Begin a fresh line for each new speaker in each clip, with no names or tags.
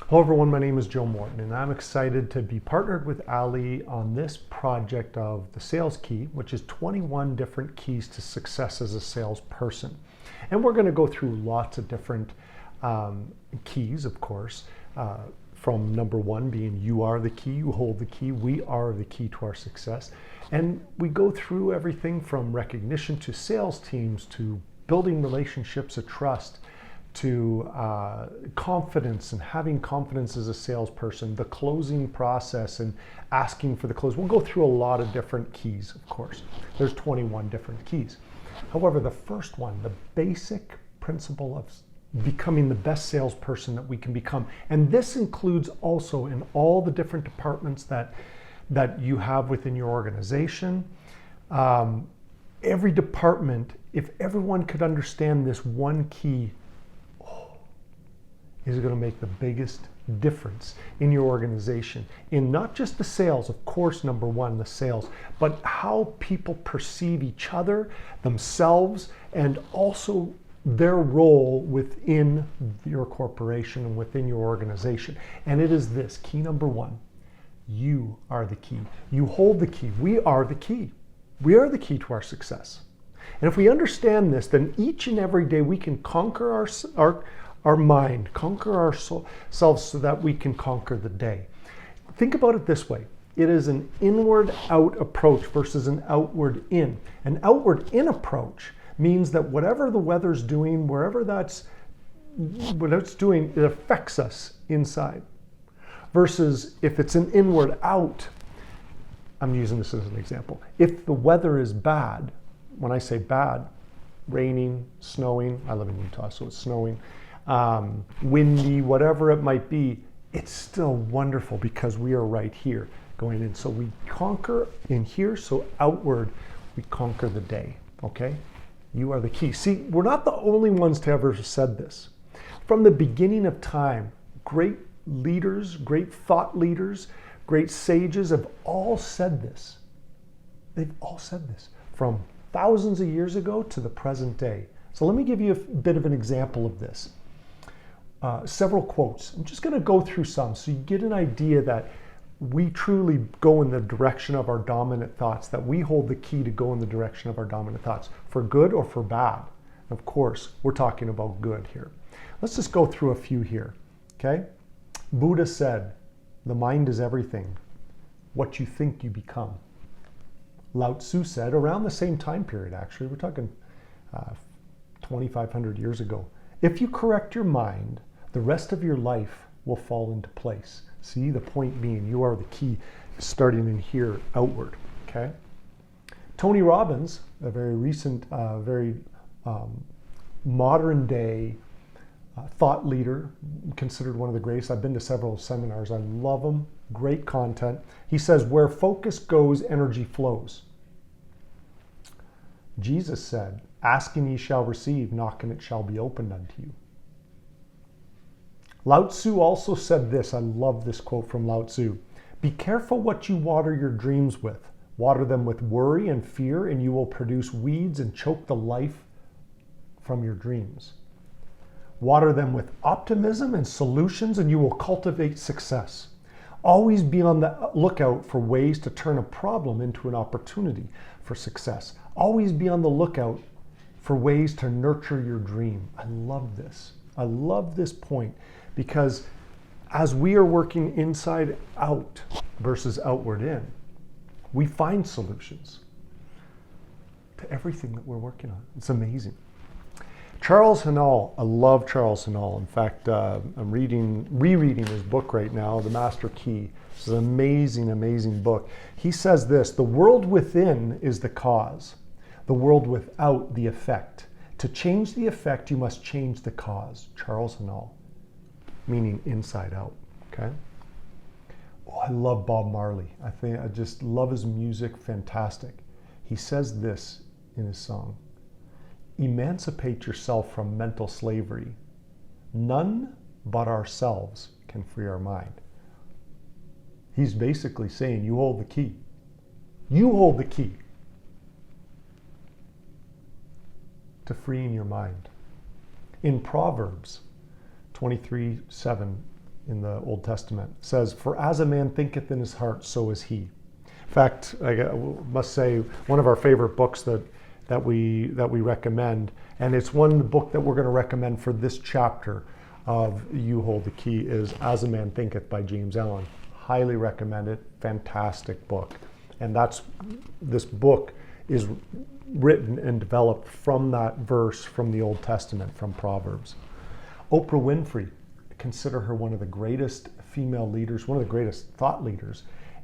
Hello everyone, my name is Joe Morton and I'm excited to be partnered with Ali on this project of the sales key, which is 21 different keys to success as a salesperson. And we're going to go through lots of different keys, of course, from number one being you are the key, you hold the key, we are the key to our success. And we go through everything from recognition to sales teams to building relationships of trust to confidence and having confidence as a salesperson, the closing process and asking for the close. We'll go through a lot of different keys, of course. There's 21 different keys. However, the first one, the basic principle of becoming the best salesperson that we can become, and this includes also in all the different departments that you have within your organization. Every department, if everyone could understand this one key, is going to make the biggest difference in your organization, in not just the sales, of course, number one, the sales, but how people perceive each other, themselves, and also their role within your corporation and within your organization. And it is this, key number one, you are the key. You hold the key. We are the key. We are the key to our success. And if we understand this, then each and every day we can conquer our mind, conquer ourselves so that we can conquer the day. Think about it this way. It is an inward out approach versus an outward in. An outward in approach means that whatever the weather's doing, wherever what it's doing, it affects us inside. Versus if it's an inward out, I'm using this as an example. If the weather is bad, when I say bad, raining, snowing, I live in Utah, so it's snowing, windy, whatever it might be, it's still wonderful because we are right here going in. So we conquer in here, so outward, we conquer the day, okay? You are the key. See, we're not the only ones to ever have said this. From the beginning of time, great leaders, great thought leaders, great sages have all said this. They've all said this from thousands of years ago to the present day. So let me give you a bit of an example of this. Several quotes. I'm just going to go through some so you get an idea that we truly go in the direction of our dominant thoughts, that we hold the key to go in the direction of our dominant thoughts, for good or for bad. Of course, we're talking about good here. Let's just go through a few here, okay? Buddha said, the mind is everything. What you think, you become. Lao Tzu said, around the same time period, actually, we're talking 2,500 years ago, if you correct your mind, the rest of your life will fall into place. See, the point being, you are the key, starting in here, outward, okay? Tony Robbins, a very recent, very modern day thought leader, considered one of the greatest. I've been to several seminars. I love them. Great content. He says, where focus goes, energy flows. Jesus said, ask and ye shall receive, knock and it shall be opened unto you. Lao Tzu also said this, I love this quote from Lao Tzu, be careful what you water your dreams with. Water them with worry and fear and you will produce weeds and choke the life from your dreams. Water them with optimism and solutions and you will cultivate success. Always be on the lookout for ways to turn a problem into an opportunity for success. Always be on the lookout for ways to nurture your dream. I love this. I love this point because as we are working inside out versus outward in, we find solutions to everything that we're working on. It's amazing. Charles Haanel, I love Charles Haanel. In fact, I'm rereading his book right now, The Master Key. This is an amazing, amazing book. He says this, the world within is the cause, the world without the effect. To change the effect, you must change the cause. Charles Haanel, meaning inside out, okay? Oh, I love Bob Marley. I just love his music, fantastic. He says this in his song, emancipate yourself from mental slavery. None but ourselves can free our mind. He's basically saying you hold the key. You hold the key to freeing your mind. In Proverbs 23:7, in the Old Testament. It says, "For as a man thinketh in his heart, so is he." In fact, I must say, one of our favorite books that we recommend, and it's one book that we're going to recommend for this chapter of You Hold the Key, is As a Man Thinketh by James Allen. Highly recommend it. Fantastic book. And this book is written and developed from that verse from the Old Testament, from Proverbs. Oprah Winfrey, consider her one of the greatest female leaders, one of the greatest thought leaders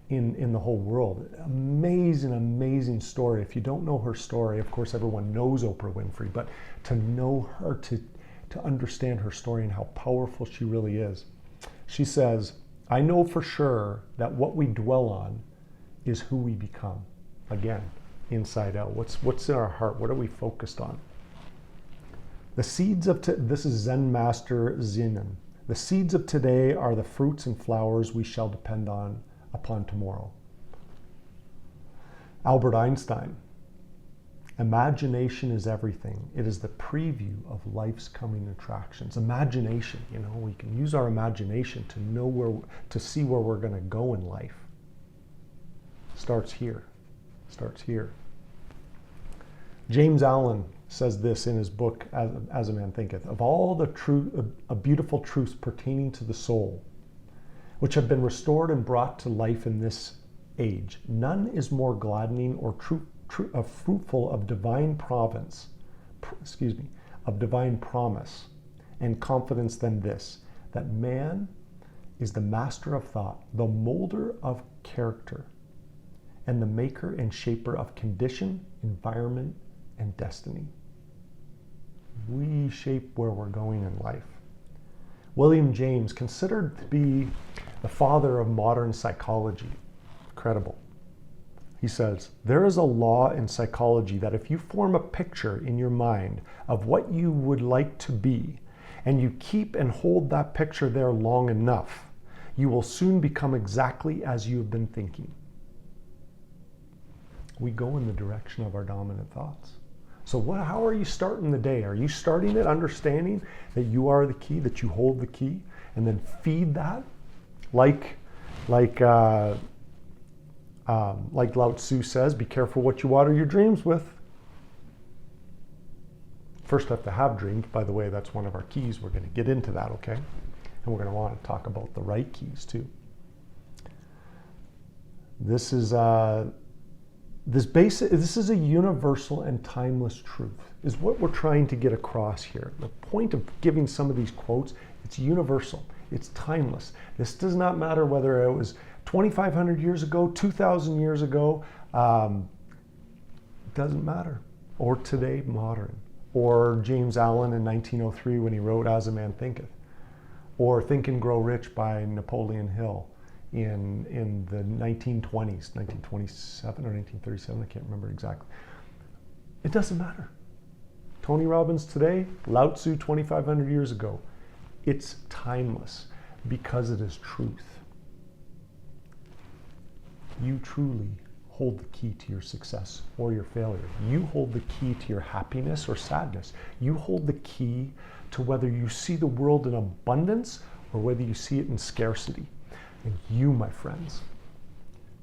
in the whole world. Amazing, amazing story. If you don't know her story, of course everyone knows Oprah Winfrey, but to know her, to understand her story and how powerful she really is. She says, "I know for sure that what we dwell on is who we become." Again, inside out. What's in our heart? What are we focused on? The seeds of this is Zen Master Zinnan. "The seeds of today are the fruits and flowers we shall depend upon tomorrow." Albert Einstein, "Imagination is everything. It is the preview of life's coming attractions." Imagination, we can use our imagination to see where we're going to go in life. Starts here. James Allen says this in his book, As a Man Thinketh, "Of all the beautiful truths pertaining to the soul, which have been restored and brought to life in this age, none is more gladdening or fruitful of divine promise and confidence than this, that man is the master of thought, the molder of character, and the maker and shaper of condition, environment, and destiny." We shape where we're going in life. William James, considered to be the father of modern psychology. Incredible. He says, "There is a law in psychology that if you form a picture in your mind of what you would like to be, and you keep and hold that picture there long enough, you will soon become exactly as you have been thinking." We go in the direction of our dominant thoughts. So how are you starting the day? Are you starting it understanding that you are the key, that you hold the key, and then feed that like Lao Tzu says, be careful what you water your dreams with. First, have to have dreams. By the way, that's one of our keys. We're going to get into that, okay? And we're going to want to talk about the right keys too. This is a universal and timeless truth, is what we're trying to get across here. The point of giving some of these quotes, it's universal, it's timeless. This does not matter whether it was 2,500 years ago, 2,000 years ago, it doesn't matter. Or today, modern. Or James Allen in 1903 when he wrote As a Man Thinketh. Or Think and Grow Rich by Napoleon Hill in the 1920s, 1927 or 1937, I can't remember exactly. It doesn't matter. Tony Robbins today, Lao Tzu 2,500 years ago. It's timeless because it is truth. You truly hold the key to your success or your failure. You hold the key to your happiness or sadness. You hold the key to whether you see the world in abundance or whether you see it in scarcity. And you, my friends,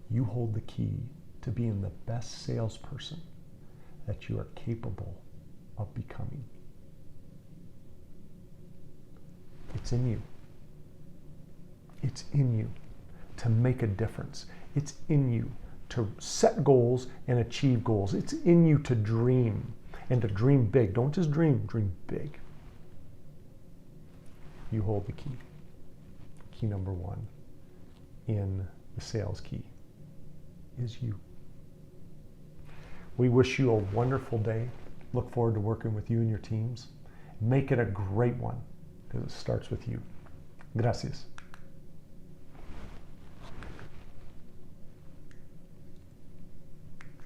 you hold the key to being the best salesperson that you are capable of becoming. It's in you. It's in you to make a difference. It's in you to set goals and achieve goals. It's in you to dream and to dream big. Don't just dream big. You hold the key. Key number one in the sales key is you. We wish you a wonderful day. Look forward to working with you and your teams. Make it a great one because it starts with you. Gracias.